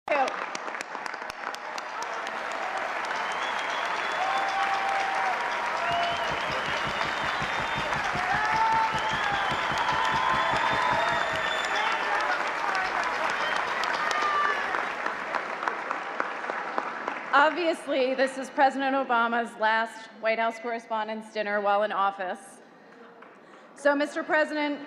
Thank you. Obviously, this is President Obama's last White House Correspondents' dinner while in office. So, Mr. President,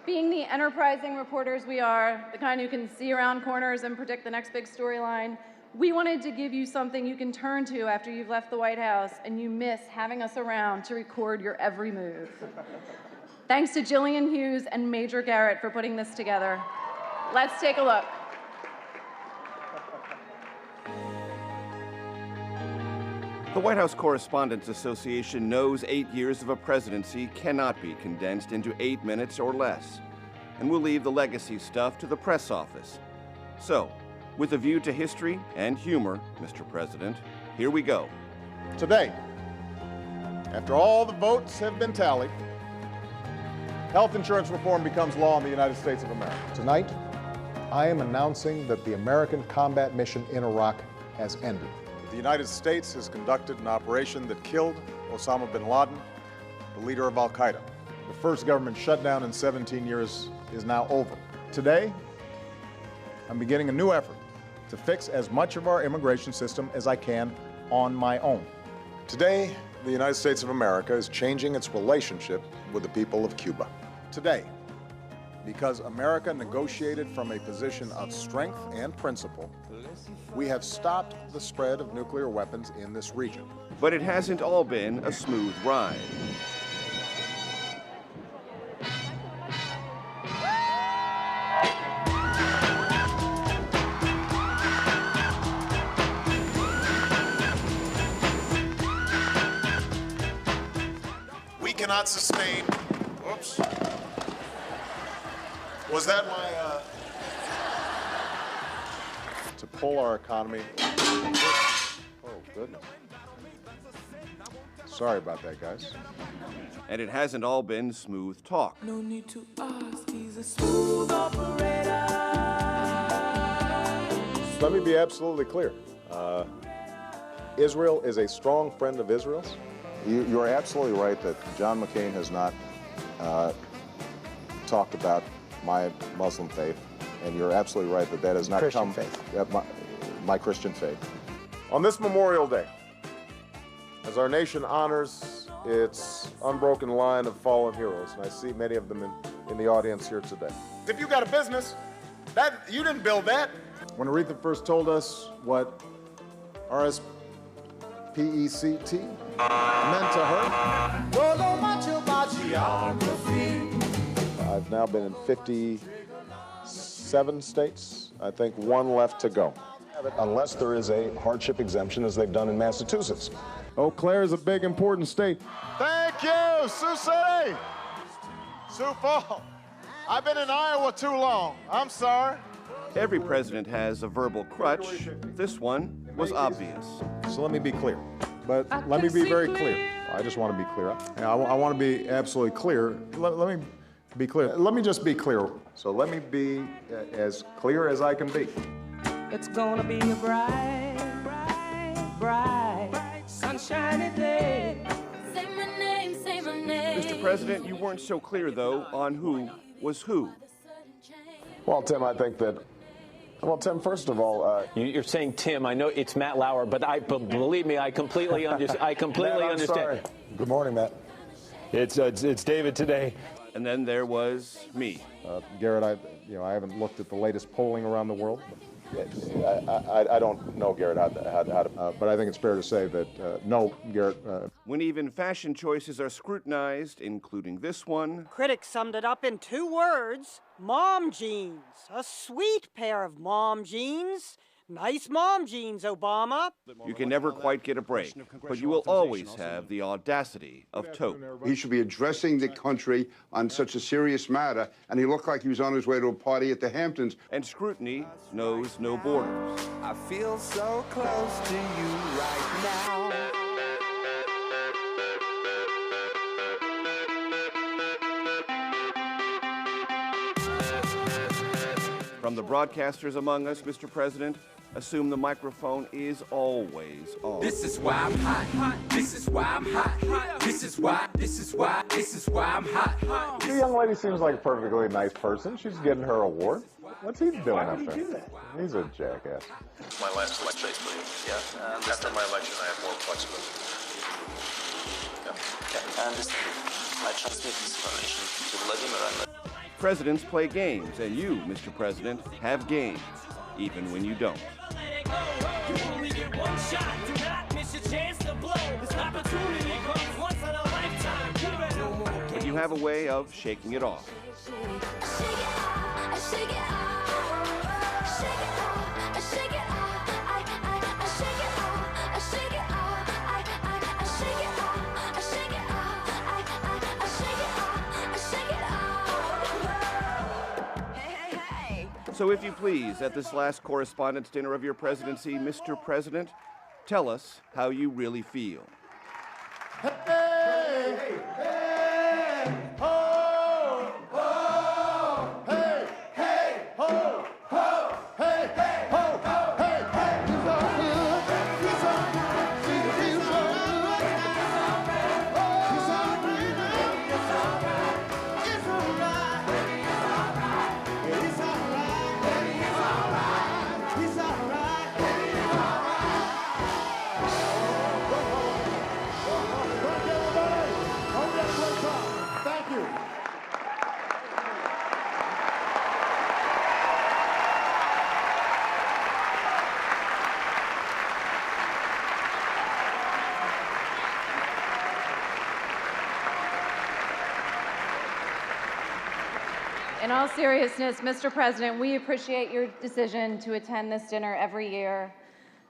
being the enterprising reporters we are, the kind who can see around corners and predict the next big storyline, we wanted to give you something you can turn to after you've left the White House and you miss having us around to record your every move. Thanks to Jillian Hughes and Major Garrett for putting this together. Let's take a look. The White House Correspondents Association knows 8 years of a presidency cannot be condensed into 8 minutes or less, and will leave the legacy stuff to the press office. So, with a view to history and humor, Mr. President, here we go. Today, after all the votes have been tallied, health insurance reform becomes law in the United States of America. Tonight, I am announcing that the American combat mission in Iraq has ended. The United States has conducted an operation that killed Osama bin Laden, the leader of Al-Qaeda. The first government shutdown in 17 years is now over. Today, I'm beginning a new effort to fix as much of our immigration system as I can on my own. Today, the United States of America is changing its relationship with the people of Cuba. Today, because America negotiated from a position of strength and principle, we have stopped the spread of nuclear weapons in this region. But it hasn't all been a smooth ride. We cannot sustain, oops. Was that my, to pull our economy? Oh, goodness. Sorry about that, guys. And it hasn't all been smooth talk. No need to ask, he's a smooth operator. Let me be absolutely clear. Israel is a strong friend of Israel's. You're absolutely right that John McCain has not talked about my Muslim faith, and you're absolutely right that that has not Christian come faith. My Christian faith. On this Memorial Day, as our nation honors its unbroken line of fallen heroes, and I see many of them in the audience here today. If you got a business, you didn't build that. When Aretha first told us what RSPECT meant to her, Don't know much about geography. I've now been in 57 states. I think one left to go. Unless there is a hardship exemption, as they've done in Massachusetts. Eau Claire is a big, important state. Thank you, Sioux City. Sioux Falls. I've been in Iowa too long. I'm sorry. Every president has a verbal crutch. This one was obvious. So let me be clear. But let me be very clear. I just want to be clear. I want to be absolutely clear. Let me be clear. Let me just be clear. So let me be as clear as I can be. It's gonna be a bright, bright, bright, sunshiny day. Say my name, say my name. Mr. President, you weren't so clear, though, on who was who. Well, Tim, I think that, well, Tim, first of all... You're saying Tim. I know it's Matt Lauer, but believe me, I completely understand. I completely Matt, I'm understand. sorry. Good morning, Matt. It's David today. And then there was me. Garrett, I haven't looked at the latest polling around the world. I don't know, Garrett, how to but I think it's fair to say that, no, Garrett. When even fashion choices are scrutinized, including this one. Critics summed it up in 2 words: mom jeans. A sweet pair of mom jeans. Nice mom jeans, Obama. You can never quite get a break, but you will always have the audacity of Tope. He should be addressing the country on such a serious matter, and he looked like he was on his way to a party at the Hamptons. And scrutiny knows no borders. I feel so close to you right now. From the broadcasters among us, Mr. President, assume the microphone is always on. This is why I'm hot. This is why I'm hot. This is why I'm hot. The young lady seems like a perfectly nice person. She's getting her award. What's he doing up there? He's a jackass. My last election, yeah. After my election, I have more flexibility. Yeah. I understand. I transmit this information to Vladimir and... Presidents play games, and you, Mr. President, have games, even when you don't. But you have a way of shaking it off. So if you please, at this last Correspondents' Dinner of your presidency, Mr. President, tell us how you really feel. Hey, hey, ho, ho, hey, hey, ho, ho, hey, hey, ho, ho, hey, hey. He's all good. He's all good. He's all good. He's all good. It's all right. It's all right. It's all right. He's all right. Thank you. In all seriousness, Mr. President, we appreciate your decision to attend this dinner every year.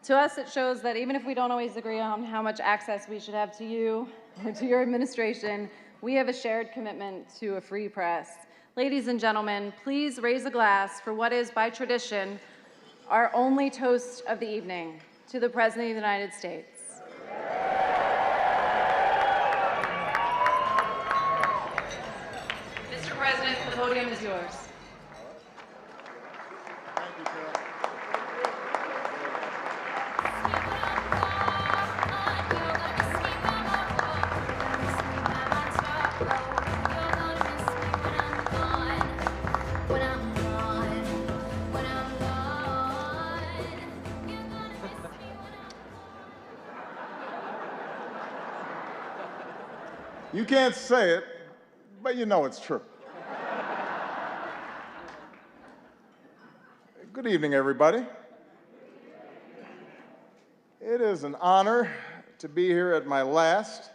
To us, it shows that even if we don't always agree on how much access we should have to you or to your administration, we have a shared commitment to a free press. Ladies and gentlemen, please raise a glass for what is, by tradition, our only toast of the evening, to the President of the United States. Mr. President, the podium is yours. Thank you, Carol. You can't say it, but you know it's true. Good evening, everybody. It is an honor to be here at my last,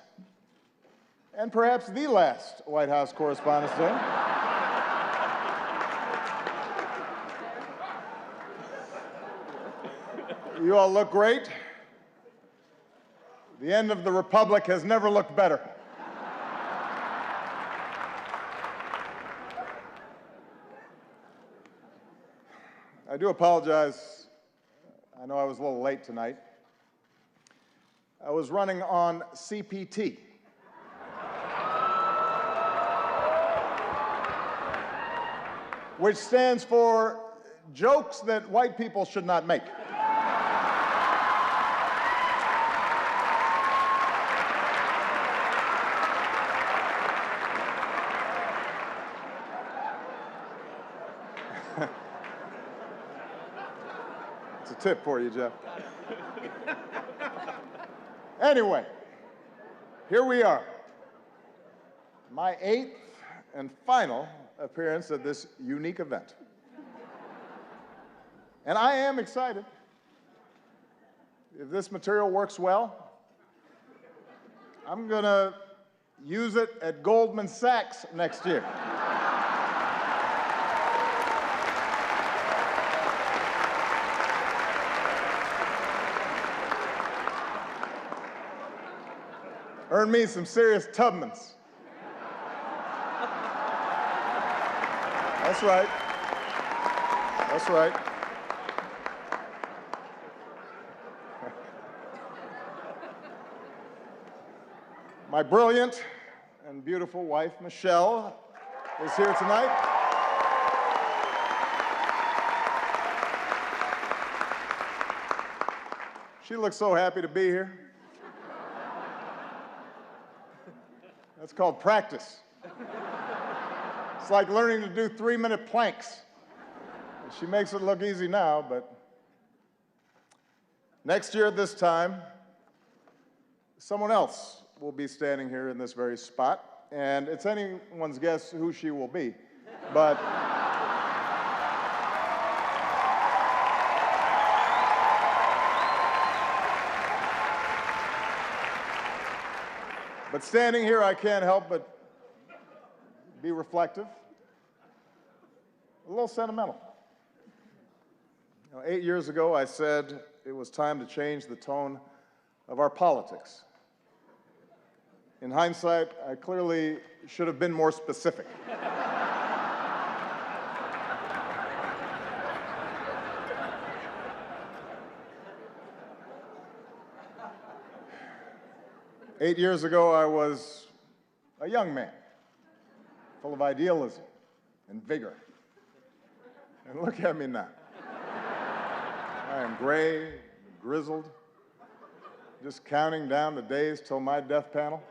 and perhaps the last, White House Correspondents' Day. You all look great. The end of the Republic has never looked better. I do apologize. I know I was a little late tonight. I was running on CPT. Which stands for jokes that white people should not make. Tip for you, Jeff. Anyway, here we are. My 8th and final appearance at this unique event. And I am excited. If this material works well, I'm going to use it at Goldman Sachs next year. Earn me some serious Tubmans. That's right. That's right. My brilliant and beautiful wife, Michelle, is here tonight. She looks so happy to be here. That's called practice. It's like learning to do 3-minute planks. She makes it look easy now, but next year at this time, someone else will be standing here in this very spot, and it's anyone's guess who she will be. But standing here, I can't help but be reflective, a little sentimental. 8 years ago, I said it was time to change the tone of our politics. In hindsight, I clearly should have been more specific. Eight years ago, I was a young man, full of idealism and vigor. And look at me now. I am gray, grizzled, just counting down the days till my death panel.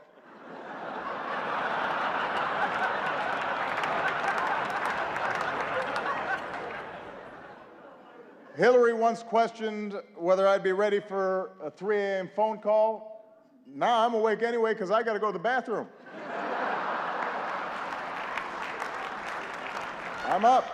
Hillary once questioned whether I'd be ready for a 3 a.m. phone call. Now I'm awake anyway because I got to go to the bathroom. I'm up.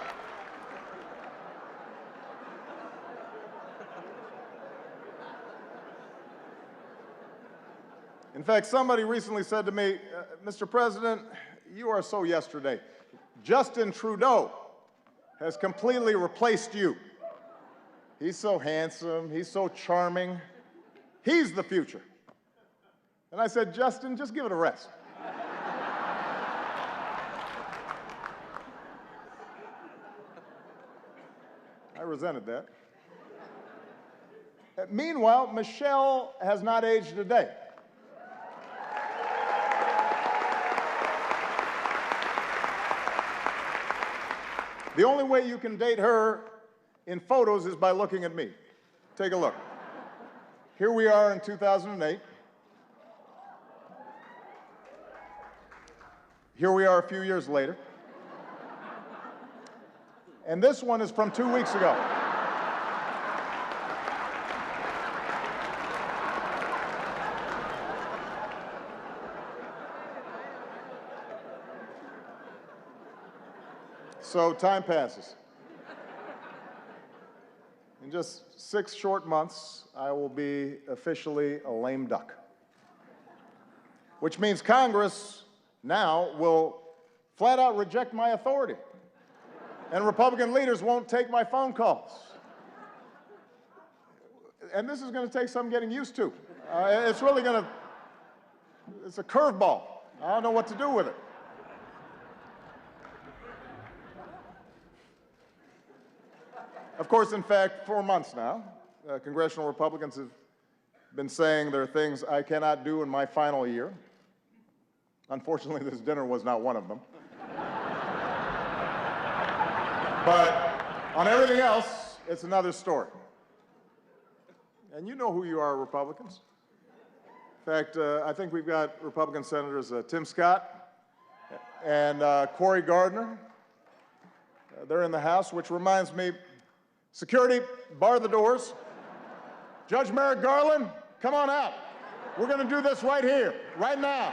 In fact, somebody recently said to me, Mr. President, you are so yesterday. Justin Trudeau has completely replaced you. He's so handsome, he's so charming. He's the future. And I said, Justin, just give it a rest. I resented that. Meanwhile, Michelle has not aged a day. The only way you can date her in photos is by looking at me. Take a look. Here we are in 2008. Here we are a few years later. And this one is from 2 weeks ago. So time passes. In just 6 short months, I will be officially a lame duck. Which means Congress now will flat out reject my authority. And Republican leaders won't take my phone calls. And this is going to take some getting used to. It's really going to, it's a curveball. I don't know what to do with it. Of course, in fact, 4 months now, congressional Republicans have been saying there are things I cannot do in my final year. Unfortunately, this dinner was not one of them. But on everything else, it's another story. And you know who you are, Republicans. In fact, I think we've got Republican Senators Tim Scott and Cory Gardner. They're in the House, which reminds me, security, bar the doors. Judge Merrick Garland, come on out. We're going to do this right here, right now.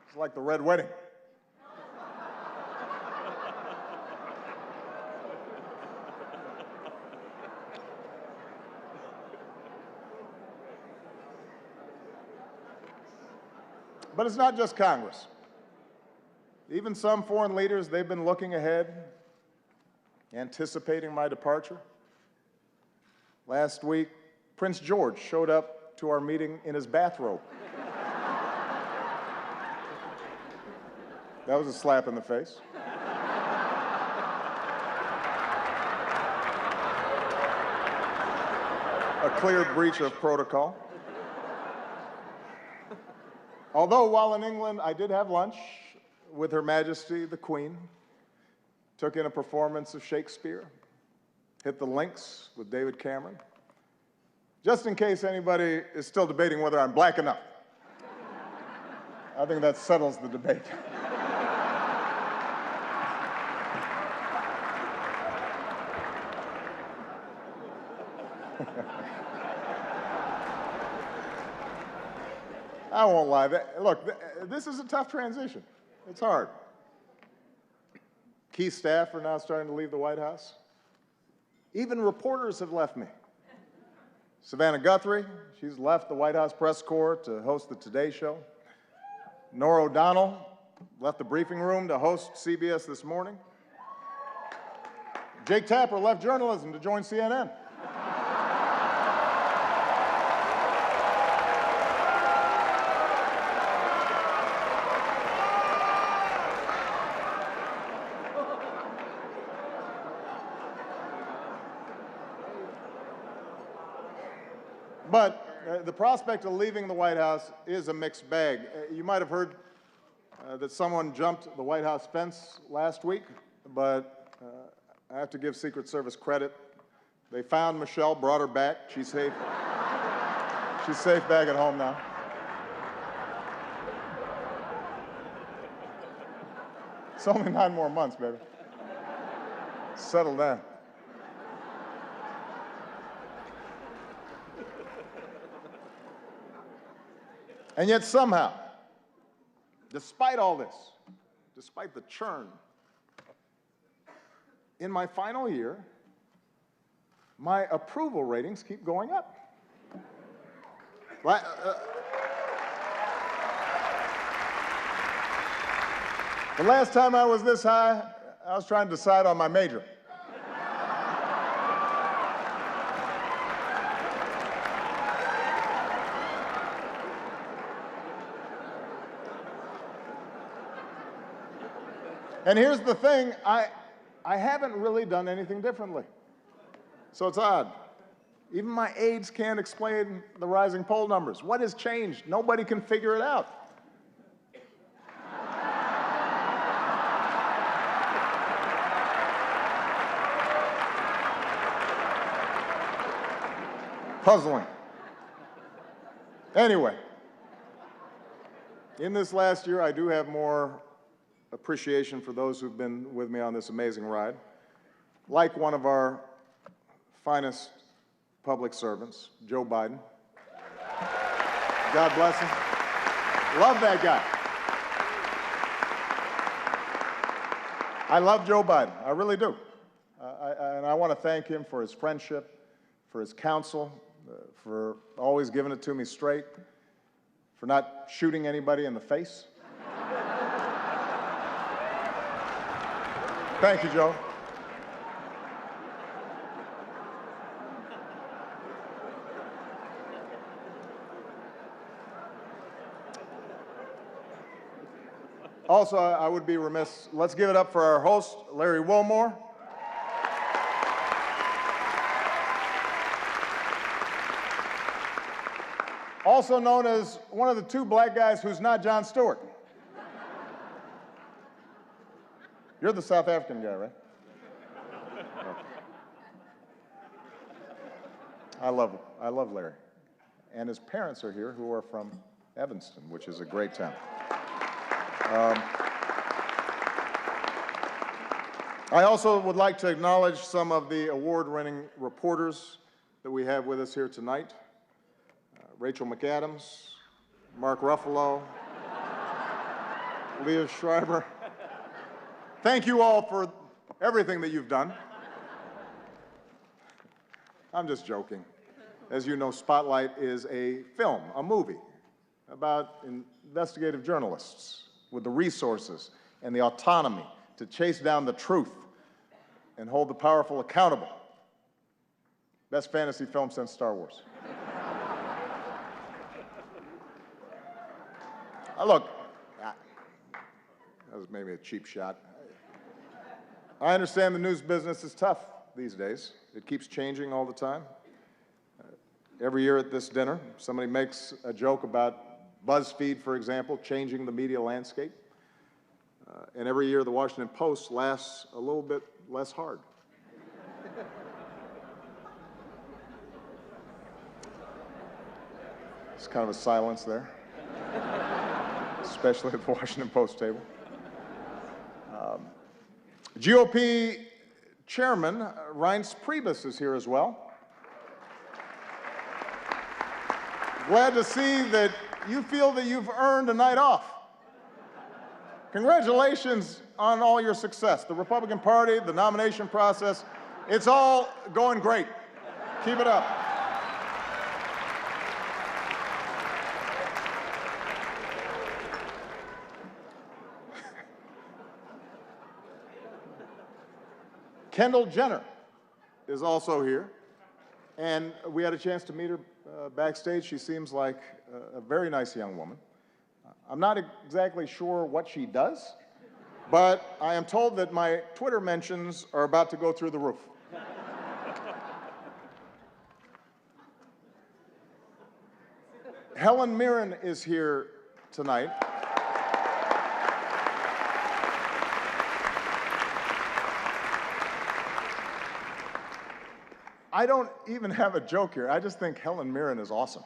It's like the Red Wedding. But it's not just Congress. Even some foreign leaders, they've been looking ahead, anticipating my departure. Last week, Prince George showed up to our meeting in his bathrobe. That was a slap in the face. A clear breach of protocol. Although while in England, I did have lunch with Her Majesty the Queen, took in a performance of Shakespeare, hit the links with David Cameron. Just in case anybody is still debating whether I'm black enough, I think that settles the debate. I won't lie. Look, this is a tough transition. It's hard. Key staff are now starting to leave the White House. Even reporters have left me. Savannah Guthrie, she's left the White House press corps to host the Today Show. Norah O'Donnell left the briefing room to host CBS This Morning. Jake Tapper left journalism to join CNN. But the prospect of leaving the White House is a mixed bag. You might have heard that someone jumped the White House fence last week, but I have to give Secret Service credit. They found Michelle, brought her back. She's safe. She's safe back at home now. It's only 9 more months, baby. Settle down. And yet somehow, despite all this, despite the churn, in my final year, my approval ratings keep going up. The last time I was this high, I was trying to decide on my major. And here's the thing, I haven't really done anything differently. So it's odd. Even my aides can't explain the rising poll numbers. What has changed? Nobody can figure it out. Puzzling. Anyway, in this last year, I do have more appreciation for those who've been with me on this amazing ride. Like one of our finest public servants, Joe Biden. God bless him. Love that guy. I love Joe Biden. I really do. And I want to thank him for his friendship, for his counsel, for always giving it to me straight, for not shooting anybody in the face. Thank you, Joe. Also, I would be remiss, let's give it up for our host, Larry Wilmore. Also known as one of the 2 black guys who's not Jon Stewart. You're the South African guy, right? I love Larry. And his parents are here, who are from Evanston, which is a great town. I also would like to acknowledge some of the award-winning reporters that we have with us here tonight. Rachel McAdams, Mark Ruffalo, Leah Schreiber. Thank you all for everything that you've done. I'm just joking. As you know, Spotlight is a film, a movie, about investigative journalists with the resources and the autonomy to chase down the truth and hold the powerful accountable. Best fantasy film since Star Wars. Look, that was maybe a cheap shot. I understand the news business is tough these days. It keeps changing all the time. Every year at this dinner, somebody makes a joke about BuzzFeed, for example, changing the media landscape. And every year, the Washington Post laughs a little bit less hard. It's kind of a silence there, especially at the Washington Post table. GOP Chairman Reince Priebus is here as well. Glad to see that you feel that you've earned a night off. Congratulations on all your success. The Republican Party, the nomination process, it's all going great. Keep it up. Kendall Jenner is also here, and we had a chance to meet her backstage. She seems like a very nice young woman. I'm not exactly sure what she does, but I am told that my Twitter mentions are about to go through the roof. Helen Mirren is here tonight. I don't even have a joke here. I just think Helen Mirren is awesome.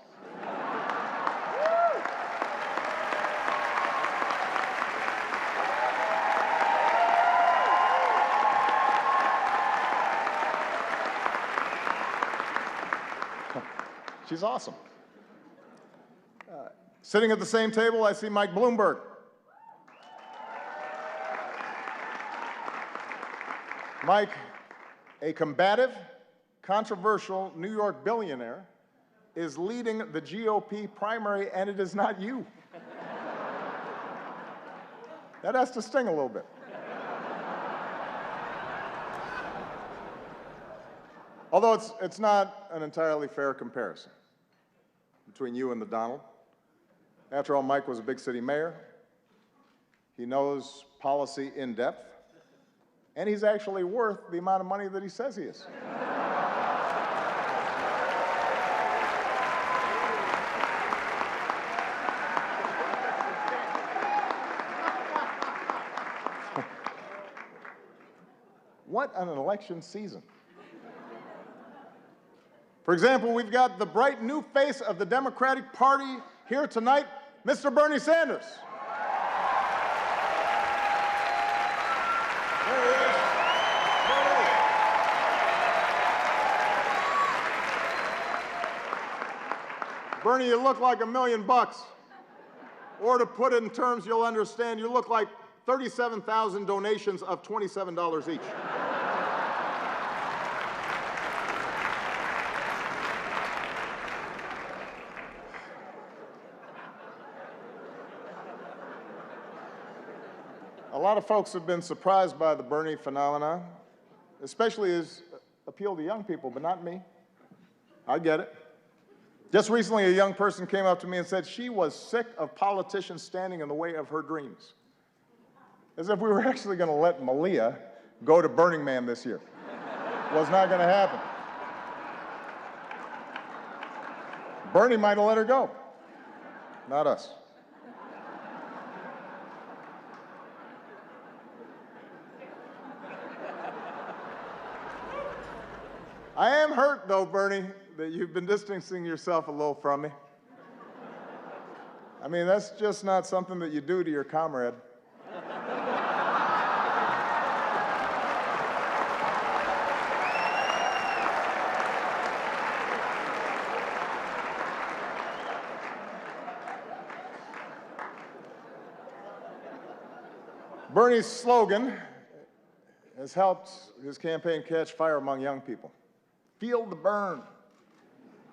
She's awesome. Sitting at the same table, I see Mike Bloomberg. Mike, a combative, controversial New York billionaire, is leading the GOP primary, and it is not you. That has to sting a little bit. Although it's not an entirely fair comparison between you and the Donald. After all, Mike was a big city mayor. He knows policy in depth, and he's actually worth the amount of money that he says he is. What an election season. For example, we've got the bright new face of the Democratic Party here tonight, Mr. Bernie Sanders. There he is. Bernie, you look like $1 million. Or to put it in terms you'll understand, you look like 37,000 donations of $27 each. A lot of folks have been surprised by the Bernie phenomenon, especially his appeal to young people, but not me. I get it. Just recently, a young person came up to me and said she was sick of politicians standing in the way of her dreams. As if we were actually going to let Malia go to Burning Man this year. Was not going to happen. Bernie might have let her go, not us. I am hurt, though, Bernie, that you've been distancing yourself a little from me. I mean, that's just not something that you do to your comrade. Bernie's slogan has helped his campaign catch fire among young people. Feel the burn.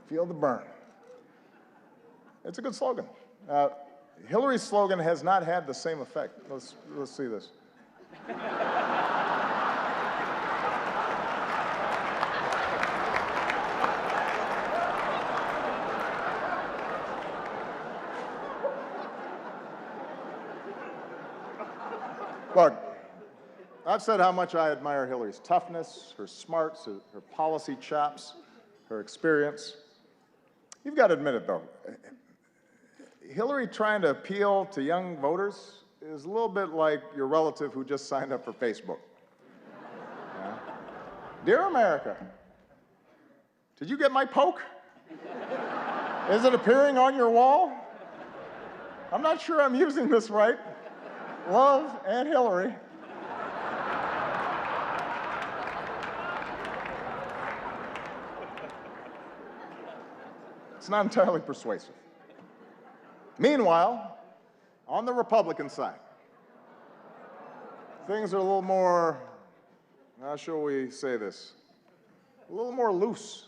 Feel the burn. It's a good slogan. Hillary's slogan has not had the same effect. Let's see this. Look, I've said how much I admire Hillary's toughness, her smarts, her policy chops, her experience. You've got to admit it, though. Hillary trying to appeal to young voters is a little bit like your relative who just signed up for Facebook. Yeah. Dear America, did you get my poke? Is it appearing on your wall? I'm not sure I'm using this right. Love, Aunt Hillary. It's not entirely persuasive. Meanwhile, on the Republican side, things are a little more, how shall we say this? A little more loose.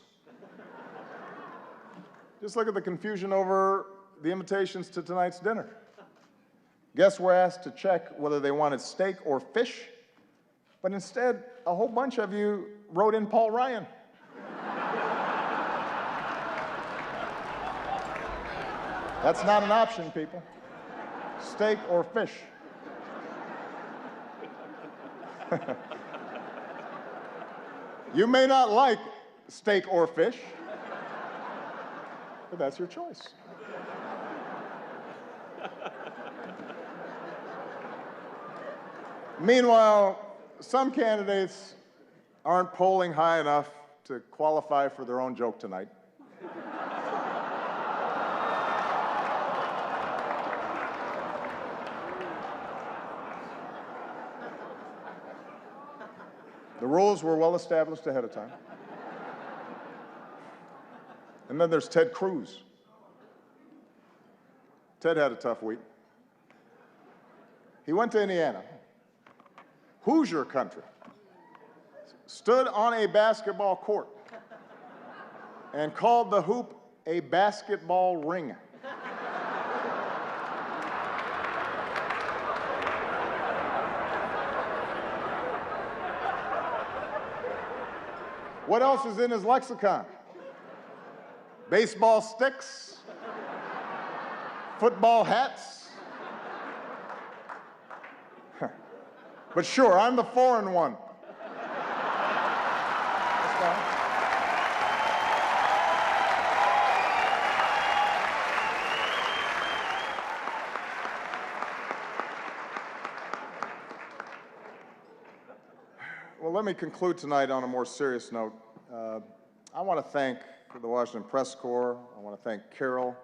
Just look at the confusion over the invitations to tonight's dinner. Guests were asked to check whether they wanted steak or fish, but instead, a whole bunch of you wrote in Paul Ryan. That's not an option, people. Steak or fish. You may not like steak or fish, but that's your choice. Meanwhile, some candidates aren't polling high enough to qualify for their own joke tonight. The rules were well established ahead of time. And then there's Ted Cruz. Ted had a tough week. He went to Indiana, Hoosier country, stood on a basketball court, and called the hoop a basketball ring. What else is in his lexicon? Baseball sticks, football hats. But sure, I'm the foreign one. That's fine. Well, let me conclude tonight on a more serious note. I want to thank the Washington Press Corps. I want to thank Carol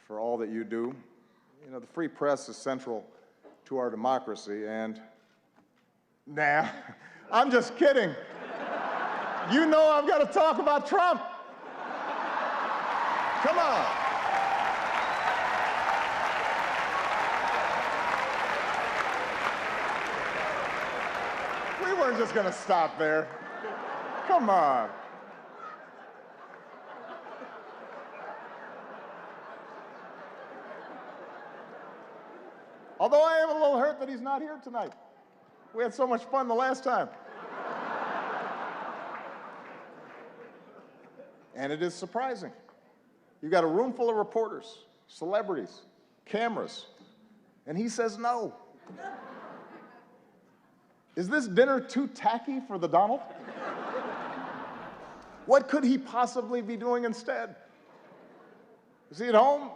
for all that you do. You know, the free press is central to our democracy, and nah, I'm just kidding. You know I've got to talk about Trump. Come on. We weren't just going to stop there. Come on. Although I am a little hurt that he's not here tonight. We had so much fun the last time. And it is surprising. You've got a room full of reporters, celebrities, cameras, and he says no. Is this dinner too tacky for the Donald? What could he possibly be doing instead? Is he at home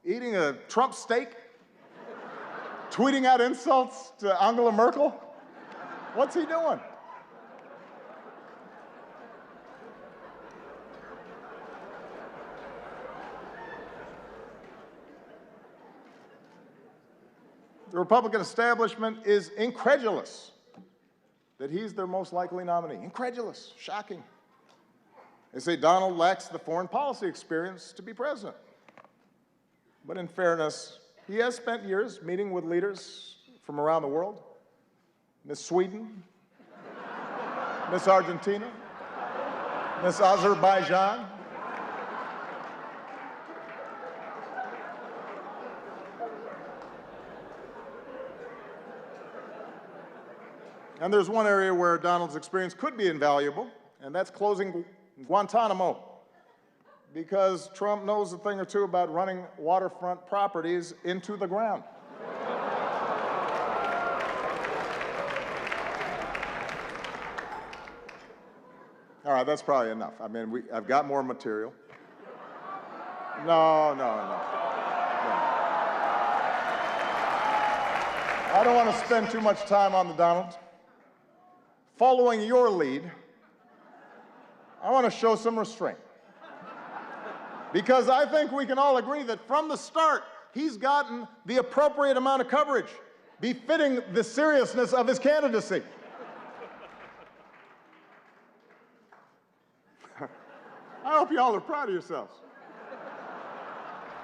eating a Trump steak? Tweeting out insults to Angela Merkel? What's he doing? The Republican establishment is incredulous that he's their most likely nominee. Incredulous, shocking. They say Donald lacks the foreign policy experience to be president. But in fairness, he has spent years meeting with leaders from around the world. Miss Sweden, Miss Argentina, Miss Azerbaijan. And there's one area where Donald's experience could be invaluable, and that's closing Guantanamo. Because Trump knows a thing or two about running waterfront properties into the ground. All right, that's probably enough. I mean, I've got more material. No. I don't want to spend too much time on the Donald. Following your lead, I want to show some restraint. Because I think we can all agree that from the start, he's gotten the appropriate amount of coverage, befitting the seriousness of his candidacy. I hope you all are proud of yourselves.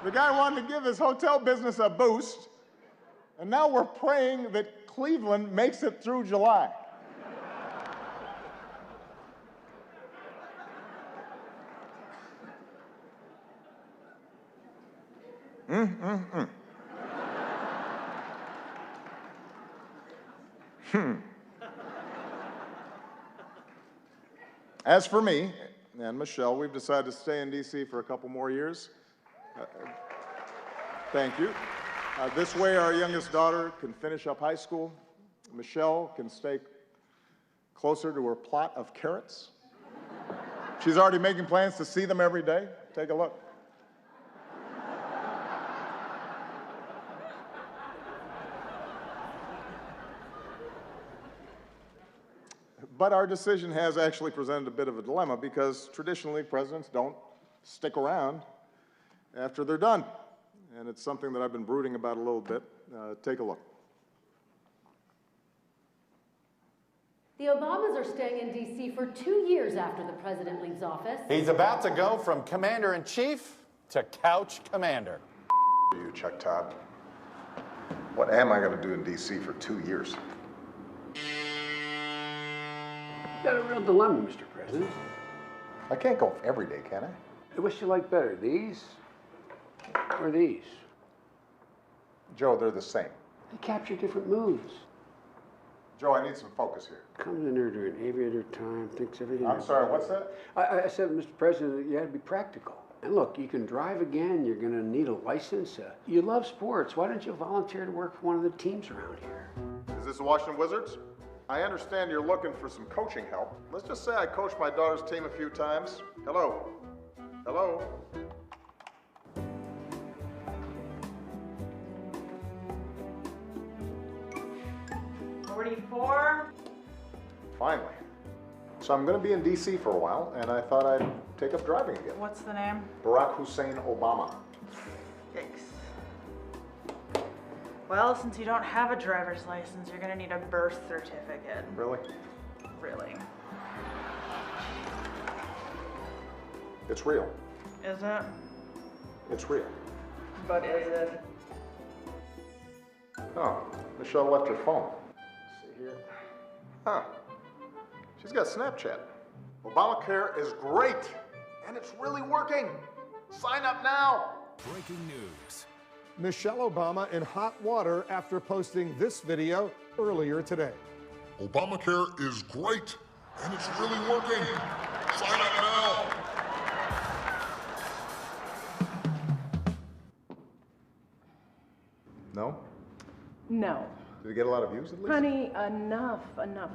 The guy wanted to give his hotel business a boost, and now we're praying that Cleveland makes it through July. As for me and Michelle, we've decided to stay in D.C. for a couple more years. Thank you. This way, our youngest daughter can finish up high school. Michelle can stay closer to her plot of carrots. She's already making plans to see them every day. Take a look. But our decision has actually presented a bit of a dilemma because traditionally presidents don't stick around after they're done. And it's something that I've been brooding about a little bit. Take a look. The Obamas are staying in D.C. for 2 years after the president leaves office. He's about to go from commander-in-chief to couch commander. You, Chuck Todd. What am I going to do in D.C. for 2 years? You've got a real dilemma, Mr. President. I can't go every day, can I? Which you like better, these or these? Joe, they're the same. They capture different moods. Joe, I need some focus here. Comes in there during aviator time, thinks everything. I'm sorry, what's that? I said, Mr. President, you had to be practical. And look, you can drive again, you're going to need a license. You love sports. Why don't you volunteer to work for one of the teams around here? Is this the Washington Wizards? I understand you're looking for some coaching help. Let's just say I coached my daughter's team a few times. Hello? Hello? $44. Finally. So I'm going to be in D.C. for a while, and I thought I'd take up driving again. What's the name? Barack Hussein Obama. Yikes. Well, since you don't have a driver's license, you're gonna need a birth certificate. Really? Really. It's real. Is it? It's real. But is it? Oh, Michelle left her phone. Let's see here. Huh. She's got Snapchat. Obamacare is great, and it's really working. Sign up now. Breaking news. Michelle Obama in hot water after posting this video earlier today. Obamacare is great, and it's really working. Sign up now. No? No. Did it get a lot of views at least? Honey, enough.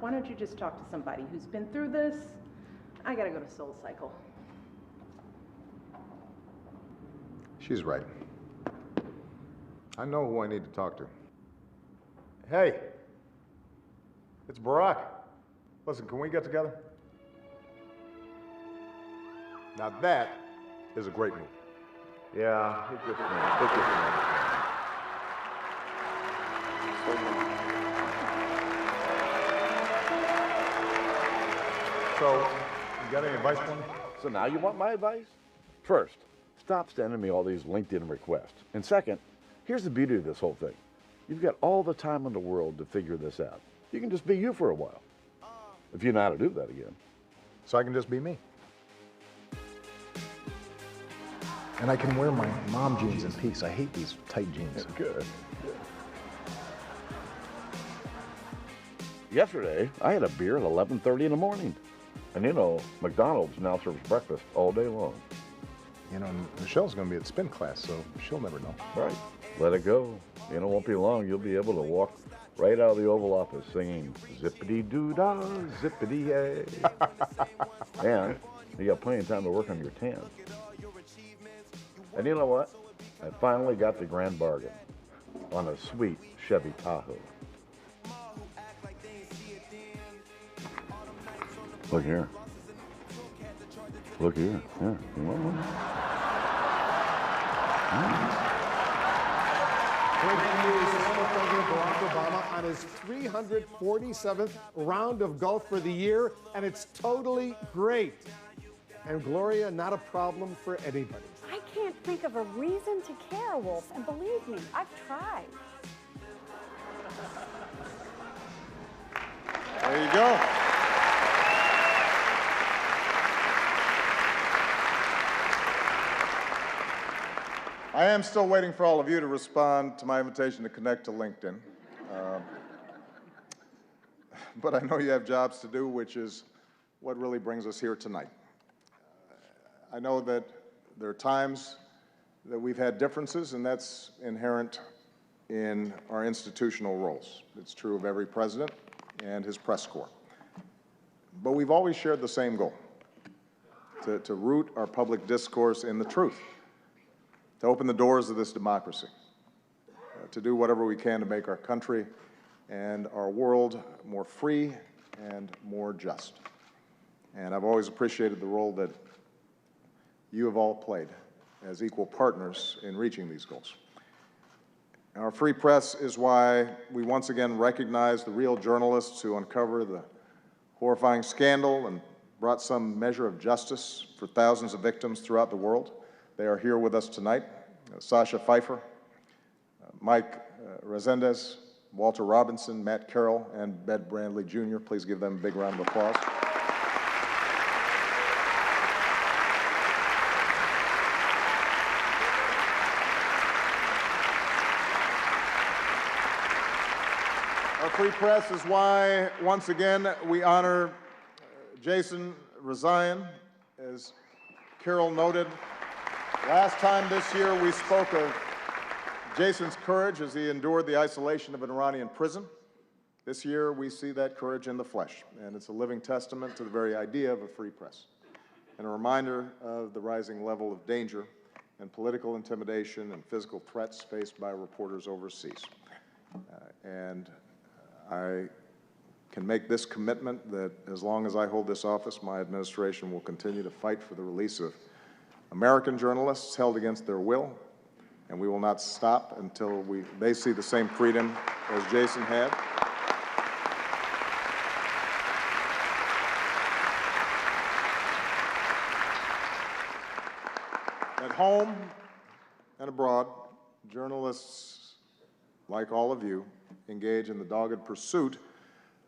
Why don't you just talk to somebody who's been through this? I gotta go to Soul Cycle. She's right. I know who I need to talk to. Hey, it's Barack. Listen, can we get together? Now that is a great move. Yeah, it's good for me. It's good for me. So, you got any advice for me? So now you want my advice? First, stop sending me all these LinkedIn requests. And second, here's the beauty of this whole thing. You've got all the time in the world to figure this out. You can just be you for a while, if you know how to do that again. So I can just be me. And I can wear my mom jeans in peace. I hate these tight jeans. That's good. Yesterday, I had a beer at 11:30 in the morning. And you know, McDonald's now serves breakfast all day long. You know, Michelle's going to be at spin class, so she'll never know. Right. Let it go. You know, it won't be long. You'll be able to walk right out of the Oval Office singing zippity-doo-dah, zippity-yay. And you got plenty of time to work on your tan. And you know what? I finally got the grand bargain on a sweet Chevy Tahoe. Look here. Look here. Yeah. You want one? Breaking news, former President Barack Obama on his 347th round of golf for the year, and it's totally great. And Gloria, not a problem for anybody. I can't think of a reason to care, Wolf, and believe me, I've tried. There you go. I am still waiting for all of you to respond to my invitation to connect to LinkedIn. But I know you have jobs to do, which is what really brings us here tonight. I know that there are times that we've had differences, and that's inherent in our institutional roles. It's true of every president and his press corps. But we've always shared the same goal, to root our public discourse in the truth, to open the doors of this democracy, to do whatever we can to make our country and our world more free and more just. And I've always appreciated the role that you have all played as equal partners in reaching these goals. Our free press is why we once again recognize the real journalists who uncover the horrifying scandal and brought some measure of justice for thousands of victims throughout the world. They are here with us tonight. Sasha Pfeiffer, Mike Resendez, Walter Robinson, Matt Carroll, and Bed Brandley Jr. Please give them a big round of applause. Our free press is why, once again, we honor Jason Rezaian. As Carol noted, last time this year we spoke of Jason's courage as he endured the isolation of an Iranian prison. This year we see that courage in the flesh, and it's a living testament to the very idea of a free press, and a reminder of the rising level of danger and political intimidation and physical threats faced by reporters overseas. And I can make this commitment that as long as I hold this office, my administration will continue to fight for the release of American journalists held against their will, and we will not stop until they see the same freedom as Jason had. At home and abroad, journalists, like all of you, engage in the dogged pursuit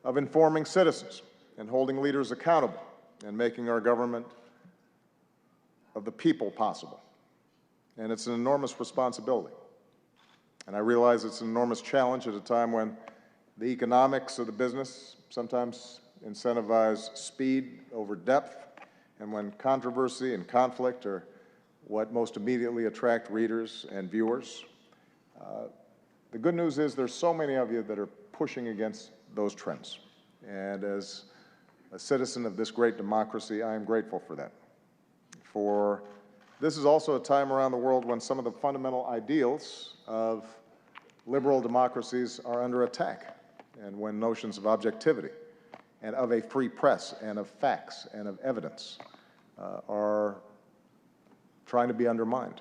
of informing citizens and holding leaders accountable and making our government of the people possible. And it's an enormous responsibility. And I realize it's an enormous challenge at a time when the economics of the business sometimes incentivize speed over depth, and when controversy and conflict are what most immediately attract readers and viewers. The good news is there's so many of you that are pushing against those trends. And as a citizen of this great democracy, I am grateful for that. For this is also a time around the world when some of the fundamental ideals of liberal democracies are under attack, and when notions of objectivity and of a free press and of facts and of evidence are trying to be undermined,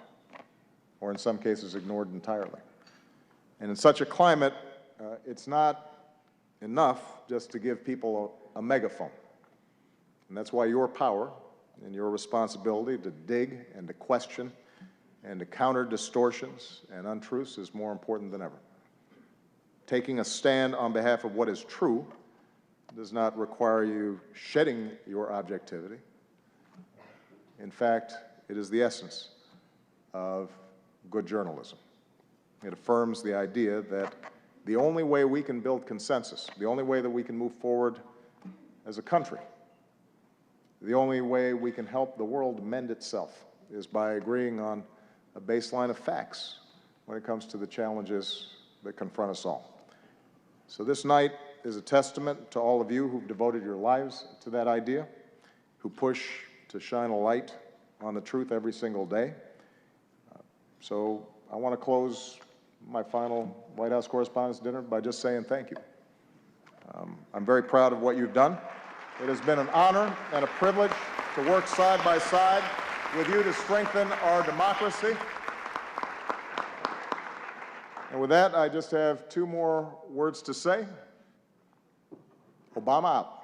or in some cases ignored entirely. And in such a climate, it's not enough just to give people a megaphone. And that's why your power and your responsibility to dig and to question and to counter distortions and untruths is more important than ever. Taking a stand on behalf of what is true does not require you shedding your objectivity. In fact, it is the essence of good journalism. It affirms the idea that the only way we can build consensus, the only way that we can move forward as a country, the only way we can help the world mend itself is by agreeing on a baseline of facts when it comes to the challenges that confront us all. So this night is a testament to all of you who've devoted your lives to that idea, who push to shine a light on the truth every single day. So I want to close my final White House Correspondents' Dinner by just saying thank you. I'm very proud of what you've done. It has been an honor and a privilege to work side by side with you to strengthen our democracy. And with that, I just have two more words to say. Obama out.